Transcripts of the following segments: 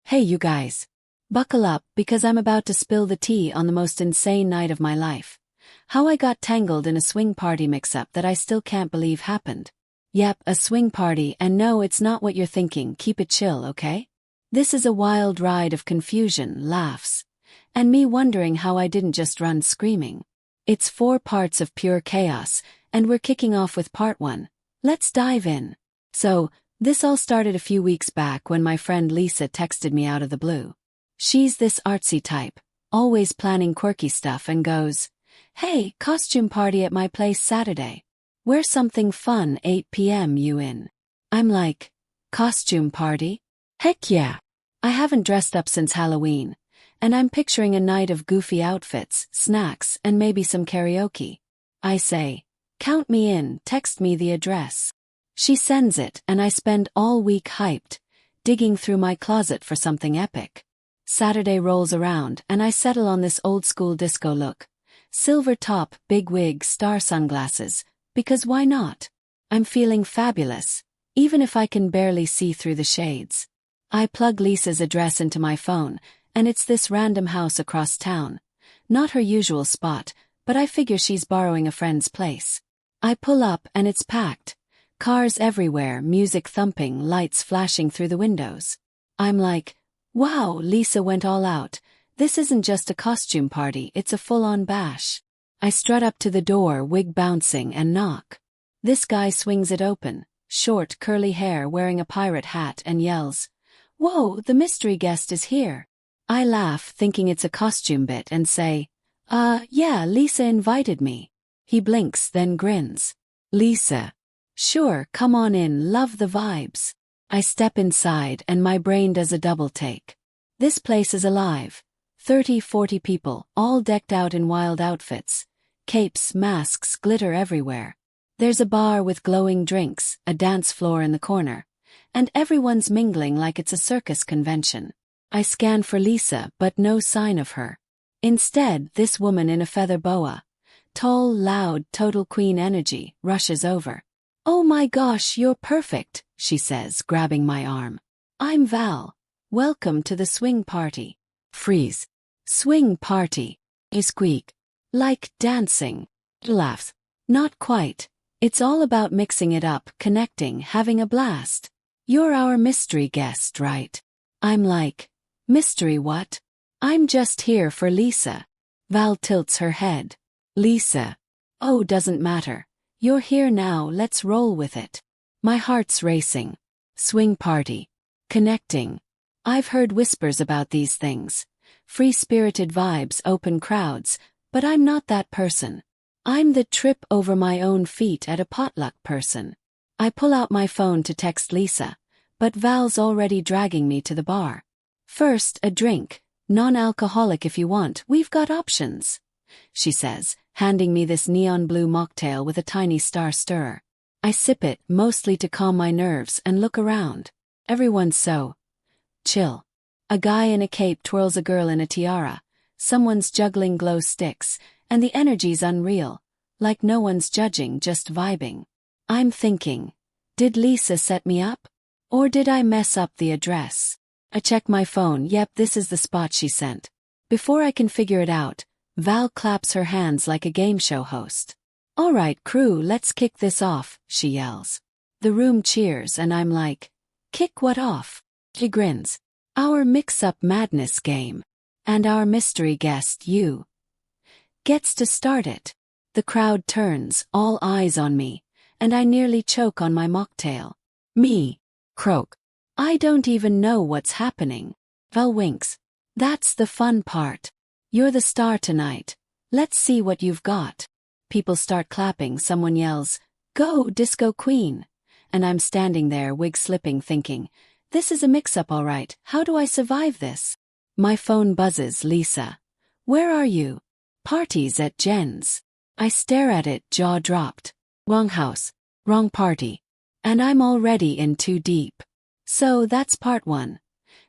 Hey you guys. Buckle up because I'm about to spill the tea on the most insane night of my life. How I got tangled in a swing party mix-up that I still can't believe happened. Yep, a swing party, and no, it's not what you're thinking, keep it chill, okay? This is a wild ride of confusion, laughs, and me wondering how I didn't just run screaming. It's 4 parts of pure chaos, and we're kicking off with part 1. Let's dive in. So, this all started a few weeks back when my friend Lisa texted me out of the blue. She's this artsy type, always planning quirky stuff, and goes, "Hey, costume party at my place Saturday. Wear something fun 8 p.m. you in?" I'm like, costume party? Heck yeah. I haven't dressed up since Halloween, and I'm picturing a night of goofy outfits, snacks, and maybe some karaoke. I say, count me in, text me the address. She sends it, and I spend all week hyped, digging through my closet for something epic. Saturday rolls around, and I settle on this old-school disco look. Silver top, big wig, star sunglasses, because why not? I'm feeling fabulous, even if I can barely see through the shades. I plug Lisa's address into my phone, and it's this random house across town. Not her usual spot, but I figure she's borrowing a friend's place. I pull up, and it's packed. Cars everywhere, music thumping, lights flashing through the windows. I'm like, wow, Lisa went all out. This isn't just a costume party, it's a full-on bash. I strut up to the door, wig bouncing, and knock. This guy swings it open, short, curly hair, wearing a pirate hat, and yells, "Whoa, the mystery guest is here." I laugh, thinking it's a costume bit, and say, yeah, Lisa invited me. He blinks, then grins. "Lisa. Sure, come on in, love the vibes." I step inside, and my brain does a double take. This place is alive. 30-40 people, all decked out in wild outfits. Capes, masks, glitter everywhere. There's a bar with glowing drinks, a dance floor in the corner, and everyone's mingling like it's a circus convention. I scan for Lisa, but no sign of her. Instead, this woman in a feather boa, tall, loud, total queen energy, rushes over. "Oh my gosh, you're perfect," she says, grabbing my arm. "I'm Val. Welcome to the swing party." Freeze. Swing party. I squeak. Like dancing. Laughs. Not quite. It's all about mixing it up, connecting, having a blast. "You're our mystery guest, right?" I'm like, "Mystery what?" "I'm just here for Lisa." Val tilts her head. "Lisa. Oh, doesn't matter. You're here now, let's roll with it." My heart's racing. Swing party. Connecting. I've heard whispers about these things. Free-spirited vibes, open crowds, but I'm not that person. I'm the trip over my own feet at a potluck person. I pull out my phone to text Lisa, but Val's already dragging me to the bar. "First, a drink. Non-alcoholic if you want, we've got options," she says, handing me this neon blue mocktail with a tiny star stirrer. I sip it, mostly to calm my nerves, and look around. Everyone's so chill. A guy in a cape twirls a girl in a tiara, someone's juggling glow sticks, and the energy's unreal, like no one's judging, just vibing. I'm thinking, did Lisa set me up? Or did I mess up the address? I check my phone, yep, this is the spot she sent. Before I can figure it out, Val claps her hands like a game show host. "All right, crew, let's kick this off," she yells. The room cheers, and I'm like, "Kick what off?" She grins. "Our mix-up madness game. And our mystery guest, you, gets to start it." The crowd turns, all eyes on me, and I nearly choke on my mocktail. Me. Croak. I don't even know what's happening. Val winks. "That's the fun part. You're the star tonight. Let's see what you've got." People start clapping, someone yells, "Go, Disco Queen!" And I'm standing there, wig slipping, thinking, this is a mix-up all right, how do I survive this? My phone buzzes, "Lisa. Where are you?" "Party's at Jen's." I stare at it, jaw dropped. Wrong house. Wrong party. And I'm already in too deep. So that's part 1.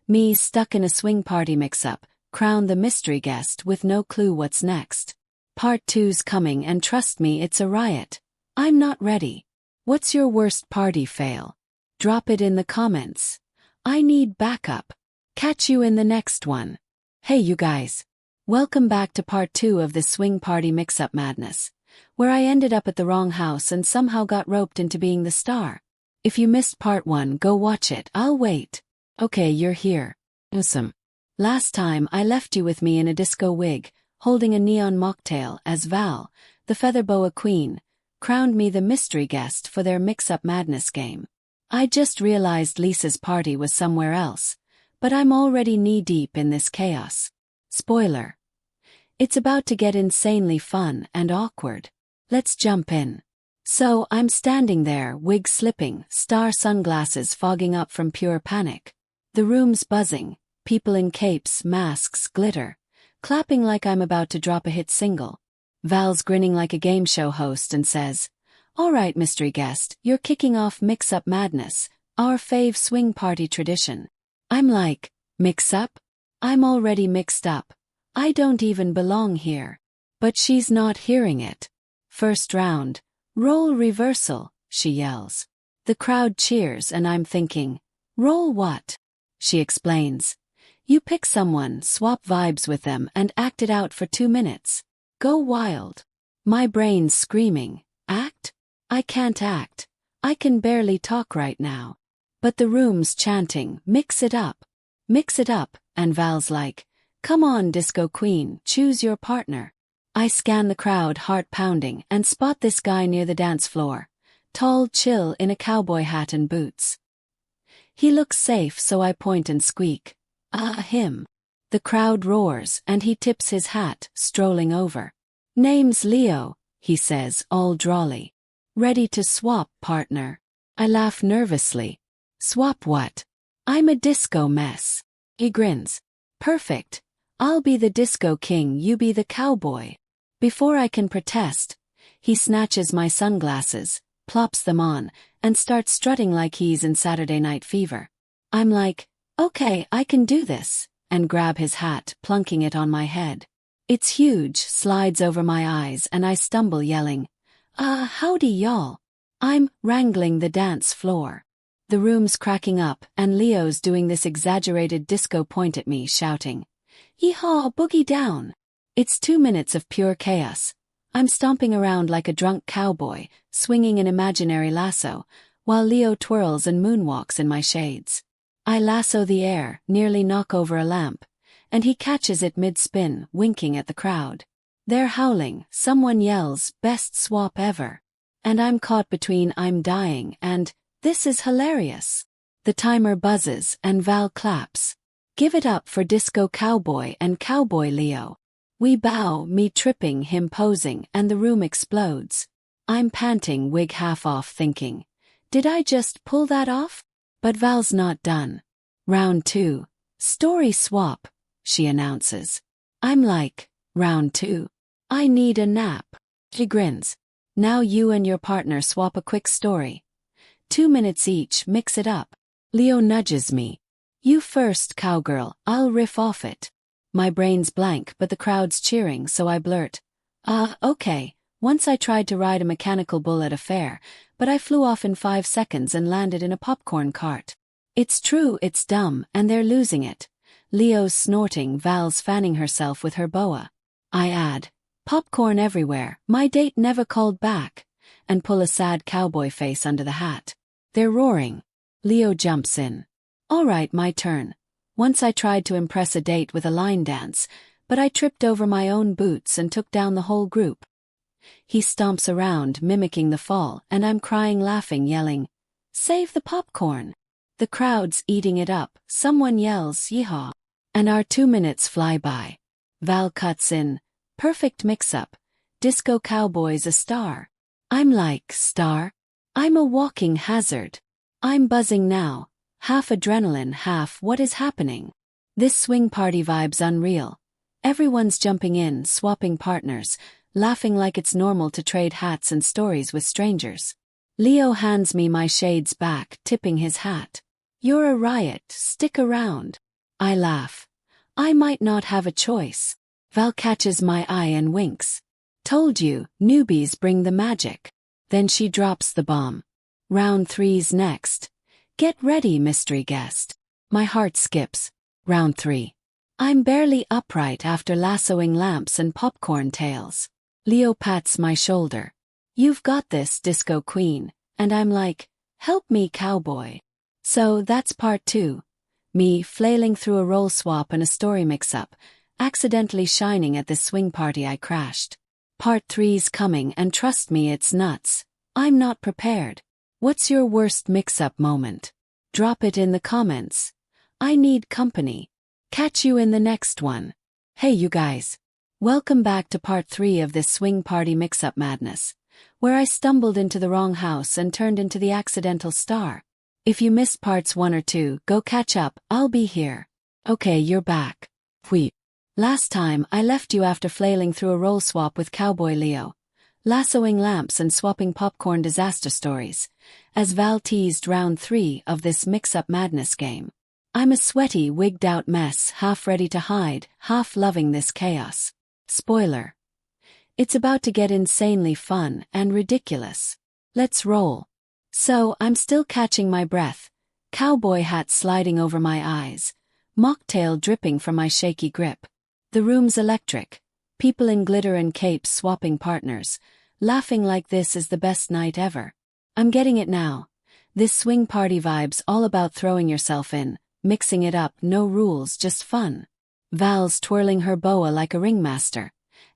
Me stuck in a swing party mix-up, crowned the mystery guest with no clue what's next. Part 2's coming, and trust me, it's a riot. I'm not ready. What's your worst party fail? Drop it in the comments. I need backup. Catch you in the next one. Hey you guys. Welcome back to part 2 of this swing party mix-up madness, where I ended up at the wrong house and somehow got roped into being the star. If you missed part 1, go watch it, I'll wait. Okay, you're here. Awesome. Last time I left you with me in a disco wig, holding a neon mocktail as Val, the feather boa queen, crowned me the mystery guest for their mix-up madness game. I just realized Lisa's party was somewhere else, but I'm already knee-deep in this chaos. Spoiler. It's about to get insanely fun and awkward. Let's jump in. So, I'm standing there, wig slipping, star sunglasses fogging up from pure panic. The room's buzzing, people in capes, masks, glitter, clapping like I'm about to drop a hit single. Val's grinning like a game show host and says, "All right, mystery guest, you're kicking off mix-up madness, our fave swing party tradition." I'm like, mix up? I'm already mixed up. I don't even belong here. But she's not hearing it. First round. Role reversal, she yells. The crowd cheers and I'm thinking, role what? She explains. You pick someone, swap vibes with them and act it out for 2 minutes. Go wild. My brain's screaming, act? I can't act. I can barely talk right now. But the room's chanting, mix it up. Mix it up, and Val's like, come on disco queen, choose your partner. I scan the crowd, heart pounding, and spot this guy near the dance floor. Tall, chill, in a cowboy hat and boots. He looks safe, so I point and squeak. Him. The crowd roars, and he tips his hat, strolling over. Name's Leo, he says, all drawly. Ready to swap, partner. I laugh nervously. Swap what? I'm a disco mess. He grins. Perfect. I'll be the disco king, you be the cowboy. Before I can protest, he snatches my sunglasses, plops them on, and starts strutting like he's in Saturday Night Fever. I'm like, okay, I can do this, and grab his hat, plunking it on my head. It's huge, slides over my eyes, and I stumble yelling, howdy y'all. I'm wrangling the dance floor. The room's cracking up, and Leo's doing this exaggerated disco point at me, shouting, "Yeehaw, boogie down." It's 2 minutes of pure chaos. I'm stomping around like a drunk cowboy, swinging an imaginary lasso, while Leo twirls and moonwalks in my shades. I lasso the air, nearly knock over a lamp, and he catches it mid-spin, winking at the crowd. They're howling, someone yells, "Best swap ever." And I'm caught between "I'm dying" and "This is hilarious." The timer buzzes, and Val claps. Give it up for disco cowboy and cowboy Leo. We bow, me tripping, him posing, and the room explodes. I'm panting, wig half off, thinking, did I just pull that off? But Val's not done. Round 2. Story swap, she announces. I'm like, round 2? I need a nap. She grins. Now you and your partner swap a quick story. 2 minutes each, mix it up. Leo nudges me. You first, cowgirl, I'll riff off it. My brain's blank, but the crowd's cheering, so I blurt. Okay. Once I tried to ride a mechanical bull at a fair, but I flew off in 5 seconds and landed in a popcorn cart. It's true, it's dumb, and they're losing it. Leo's snorting, Val's fanning herself with her boa. I add, popcorn everywhere, my date never called back, and pull a sad cowboy face under the hat. They're roaring. Leo jumps in. All right, my turn. Once I tried to impress a date with a line dance, but I tripped over my own boots and took down the whole group. He stomps around, mimicking the fall, and I'm crying, laughing, yelling, "Save the popcorn!" The crowd's eating it up, someone yells, "Yeehaw!" And our 2 minutes fly by. Val cuts in, perfect mix-up, disco cowboy's a star. I'm like, star? I'm a walking hazard. I'm buzzing now. Half adrenaline, half what is happening. This swing party vibe's unreal. Everyone's jumping in, swapping partners, laughing like it's normal to trade hats and stories with strangers. Leo hands me my shades back, tipping his hat. You're a riot, stick around. I laugh. I might not have a choice. Val catches my eye and winks. Told you, newbies bring the magic. Then she drops the bomb. Round 3's next. Get ready, mystery guest. My heart skips. Round 3. I'm barely upright after lassoing lamps and popcorn tails. Leo pats my shoulder. You've got this, Disco Queen, and I'm like, help me, cowboy. So that's part 2. Me flailing through a role swap and a story mix-up, accidentally shining at this swing party I crashed. Part 3's coming, and trust me, it's nuts. I'm not prepared. What's your worst mix-up moment? Drop it in the comments. I need company. Catch you in the next one. Hey you guys. Welcome back to part 3 of this swing party mix-up madness, where I stumbled into the wrong house and turned into the accidental star. If you missed parts 1 or 2, go catch up, I'll be here. Okay, you're back. Wheep. Last time, I left you after flailing through a role swap with Cowboy Leo, lassoing lamps and swapping popcorn disaster stories, as Val teased round 3 of this mix-up madness game. I'm a sweaty, wigged-out mess, half ready to hide, half loving this chaos. Spoiler. It's about to get insanely fun and ridiculous. Let's roll. So, I'm still catching my breath, cowboy hat sliding over my eyes, mocktail dripping from my shaky grip. The room's electric, people in glitter and capes swapping partners, laughing like this is the best night ever. I'm getting it now. This swing party vibe's all about throwing yourself in, mixing it up, no rules, just fun. Val's twirling her boa like a ringmaster,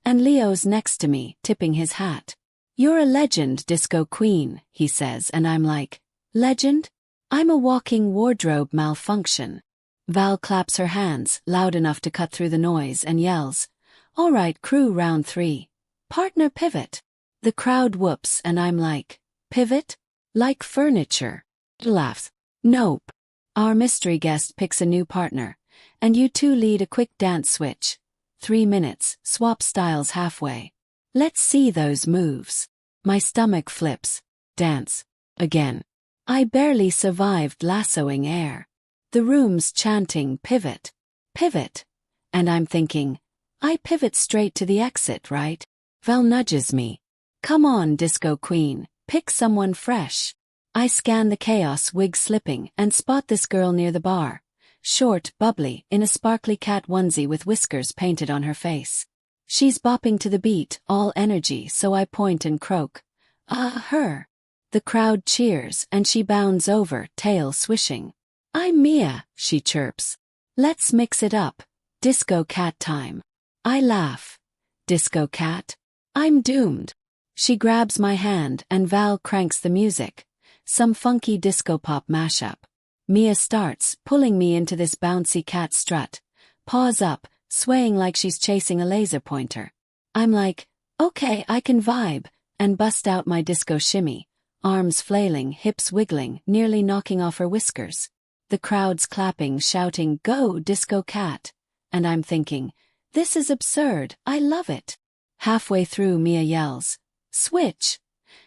and Leo's next to me, tipping his hat. You're a legend, Disco Queen, he says, and I'm like, legend? I'm a walking wardrobe malfunction. Val claps her hands, loud enough to cut through the noise, and yells, all right, crew, round 3. Partner pivot. The crowd whoops, and I'm like, pivot? Like furniture. Laughs. Nope. Our mystery guest picks a new partner, and you two lead a quick dance switch. 3 minutes, swap styles halfway. Let's see those moves. My stomach flips. Dance. Again. I barely survived lassoing air. The room's chanting pivot. Pivot. And I'm thinking, I pivot straight to the exit, right? Val nudges me. Come on, Disco Queen, pick someone fresh. I scan the chaos, wig slipping, and spot this girl near the bar. Short, bubbly, in a sparkly cat onesie with whiskers painted on her face. She's bopping to the beat, all energy, so I point and croak. Her. The crowd cheers, and she bounds over, tail swishing. I'm Mia, she chirps. Let's mix it up. Disco cat time. I laugh. Disco cat? I'm doomed. She grabs my hand, and Val cranks the music. Some funky disco pop mashup. Mia starts, pulling me into this bouncy cat strut. Paws up, swaying like she's chasing a laser pointer. I'm like, okay, I can vibe, and bust out my disco shimmy, arms flailing, hips wiggling, nearly knocking off her whiskers. The crowd's clapping, shouting, go, Disco Cat. And I'm thinking, this is absurd, I love it. Halfway through, Mia yells, switch,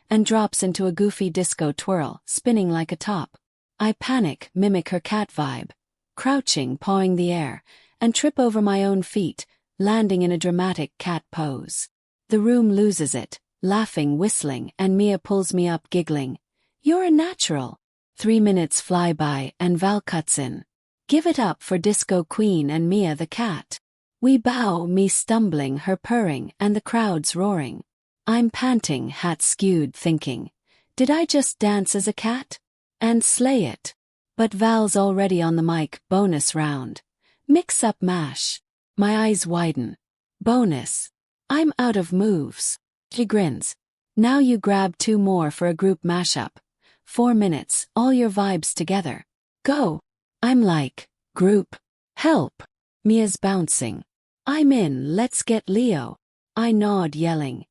and drops into a goofy disco twirl, spinning like a top. I panic, mimic her cat vibe, crouching, pawing the air, and trip over my own feet, landing in a dramatic cat pose. The room loses it, laughing, whistling, and Mia pulls me up, giggling. You're a natural. 3 minutes fly by, and Val cuts in. Give it up for Disco Queen and Mia the cat. We bow, me stumbling, her purring, and the crowd's roaring. I'm panting, hat skewed, thinking, did I just dance as a cat? And slay it. But Val's already on the mic, bonus round. Mix up mash. My eyes widen. Bonus. I'm out of moves. She grins. Now you grab 2 more for a group mashup. 4 minutes, all your vibes together. Go. I'm like, group. Help. Mia's bouncing. I'm in, let's get Leo. I nod, yelling.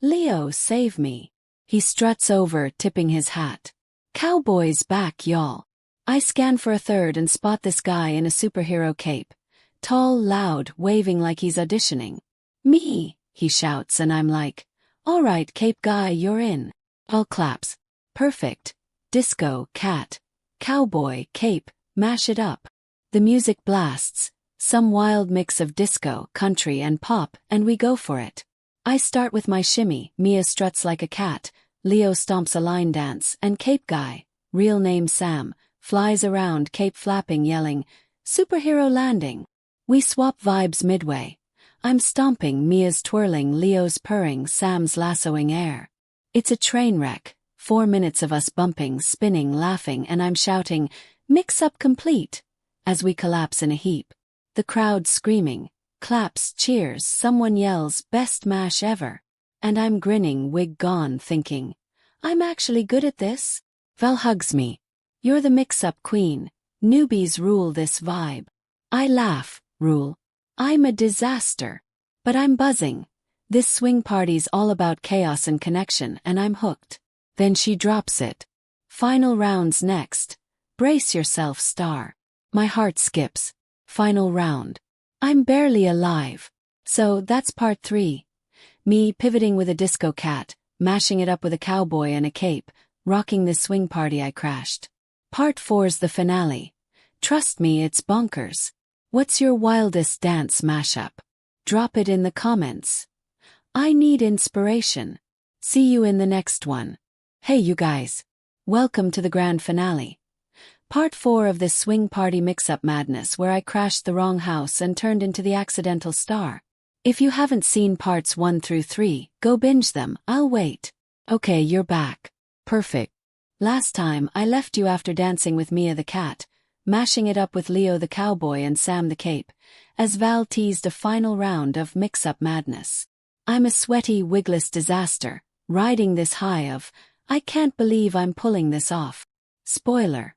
Leo, save me. He struts over, tipping his hat. Cowboy's back, y'all. I scan for a third and spot this guy in a superhero cape. Tall, loud, waving like he's auditioning. Me, he shouts, and I'm like, all right, cape guy, you're in. All claps. Perfect. Disco, cat, cowboy, cape, mash it up. The music blasts, some wild mix of disco, country, and pop, and we go for it. I start with my shimmy, Mia struts like a cat, Leo stomps a line dance, and cape guy, real name Sam, flies around, cape flapping, yelling, Superhero landing. We swap vibes midway. I'm stomping, Mia's twirling, Leo's purring, Sam's lassoing air. It's a train wreck. 4 minutes of us bumping, spinning, laughing, and I'm shouting, "Mix-up complete," as we collapse in a heap. The crowd screaming, claps, cheers, someone yells, "Best mash ever." And I'm grinning, wig gone, thinking, I'm actually good at this? Val hugs me. You're the mix-up queen. Newbies rule this vibe. I laugh, rule. I'm a disaster. But I'm buzzing. This swing party's all about chaos and connection, and I'm hooked. Then she drops it. Final rounds next. Brace yourself, star. My heart skips. Final round. I'm barely alive. So that's part 3. Me pivoting with a disco cat, mashing it up with a cowboy and a cape, rocking this swing party I crashed. Part 4's the finale. Trust me, it's bonkers. What's your wildest dance mashup? Drop it in the comments. I need inspiration. See you in the next one. Hey you guys. Welcome to the grand finale. Part 4 of this swing party mix-up madness where I crashed the wrong house and turned into the accidental star. If you haven't seen parts 1 through 3, go binge them, I'll wait. Okay, you're back. Perfect. Last time, I left you after dancing with Mia the cat, mashing it up with Leo the cowboy and Sam the cape, as Val teased a final round of mix-up madness. I'm a sweaty, wigless disaster, riding this high of, I can't believe I'm pulling this off. Spoiler.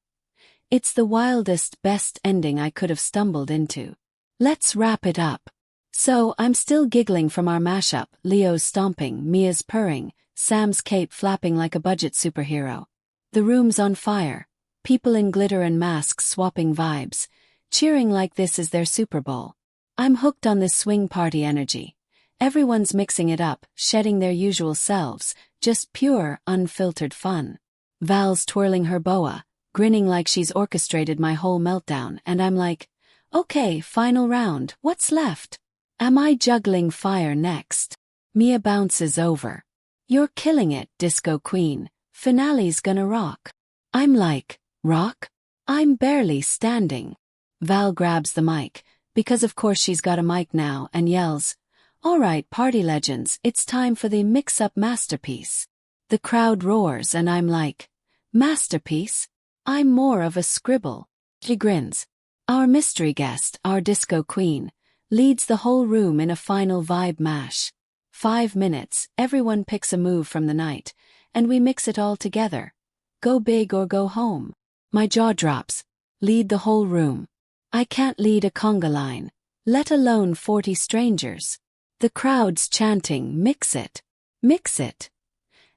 It's the wildest, best ending I could have stumbled into. Let's wrap it up. So, I'm still giggling from our mashup, Leo's stomping, Mia's purring, Sam's cape flapping like a budget superhero. The room's on fire, people in glitter and masks swapping vibes, cheering like this is their Super Bowl. I'm hooked on this swing party energy. Everyone's mixing it up, shedding their usual selves, just pure, unfiltered fun. Val's twirling her boa, grinning like she's orchestrated my whole meltdown, and I'm like, okay, final round, what's left? Am I juggling fire next? Mia bounces over. You're killing it, disco queen. Finale's gonna rock. I'm like, rock? I'm barely standing. Val grabs the mic, because of course she's got a mic now, and yells, "Alright, party legends, it's time for the mix-up masterpiece." The crowd roars and I'm like, masterpiece? I'm more of a scribble. She grins. Our mystery guest, our disco queen, leads the whole room in a final vibe mash. 5 minutes, everyone picks a move from the night, and we mix it all together. Go big or go home. My jaw drops. Lead the whole room. I can't lead a conga line, let alone 40 strangers. The crowd's chanting, mix it. Mix it.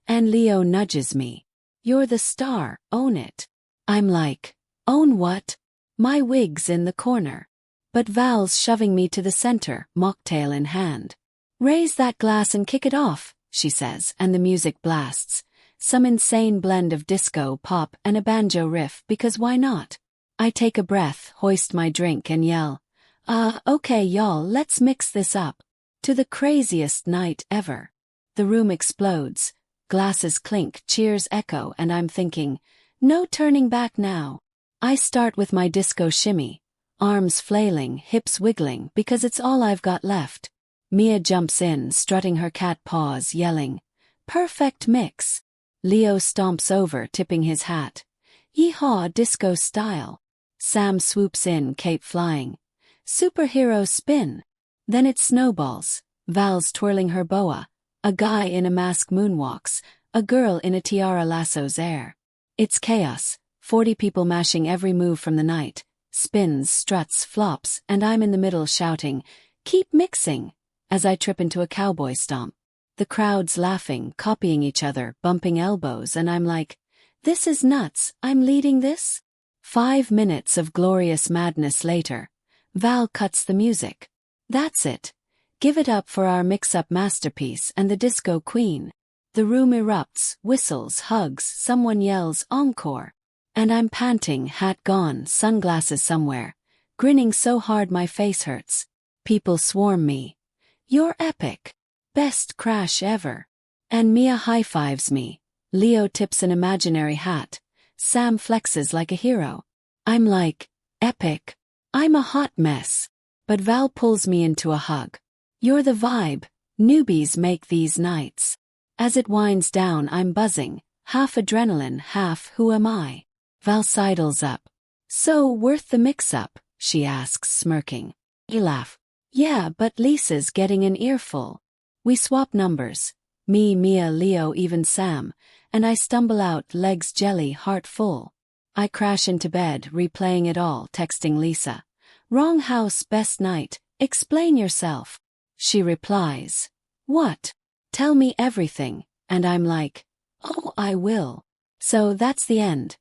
And Leo nudges me. You're the star, own it. I'm like, own what? My wig's in the corner. But Val's shoving me to the center, mocktail in hand. Raise that glass and kick it off, she says, and the music blasts. Some insane blend of disco, pop, and a banjo riff, because why not? I take a breath, hoist my drink, and yell, okay y'all, let's mix this up. To the craziest night ever. The room explodes. Glasses clink, cheers echo, and I'm thinking, no turning back now. I start with my disco shimmy. Arms flailing, hips wiggling, because it's all I've got left. Mia jumps in, strutting her cat paws, yelling, perfect mix. Leo stomps over, tipping his hat. Yeehaw, disco style. Sam swoops in, cape flying. Superhero spin. Then it snowballs. Val's twirling her boa. A guy in a mask moonwalks. A girl in a tiara lassos air. It's chaos. 40 people mashing every move from the night. Spins, struts, flops, and I'm in the middle shouting, keep mixing, as I trip into a cowboy stomp. The crowd's laughing, copying each other, bumping elbows, and I'm like, this is nuts, I'm leading this? 5 minutes of glorious madness later. Val cuts the music. That's it. Give it up for our mix-up masterpiece and the disco queen. The room erupts, whistles, hugs, someone yells, encore. And I'm panting, hat gone, sunglasses somewhere, grinning so hard my face hurts. People swarm me. You're epic. Best crash ever. And Mia high-fives me. Leo tips an imaginary hat. Sam flexes like a hero. I'm like, epic. I'm a hot mess. But Val pulls me into a hug. You're the vibe, newbies make these nights. As it winds down I'm buzzing, half adrenaline, half who am I? Val sidles up. So, worth the mix-up? She asks, smirking. I laugh. Yeah, but Lisa's getting an earful. We swap numbers. Me, Mia, Leo, even Sam, and I stumble out, legs jelly, heart full. I crash into bed, replaying it all, texting Lisa. Wrong house, best night, explain yourself. She replies. What? Tell me everything, and I'm like, oh, I will. So that's the end.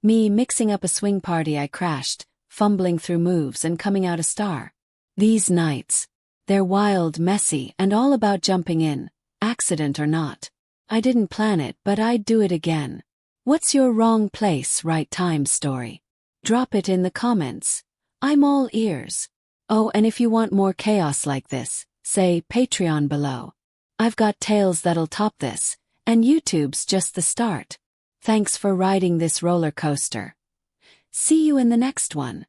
Me mixing up a swing party I crashed, fumbling through moves and coming out a star. These nights. They're wild, messy, and all about jumping in, accident or not. I didn't plan it, but I'd do it again. What's your wrong place, right time story? Drop it in the comments. I'm all ears. Oh, and if you want more chaos like this, say Patreon below. I've got tales that'll top this, and YouTube's just the start. Thanks for riding this roller coaster. See you in the next one.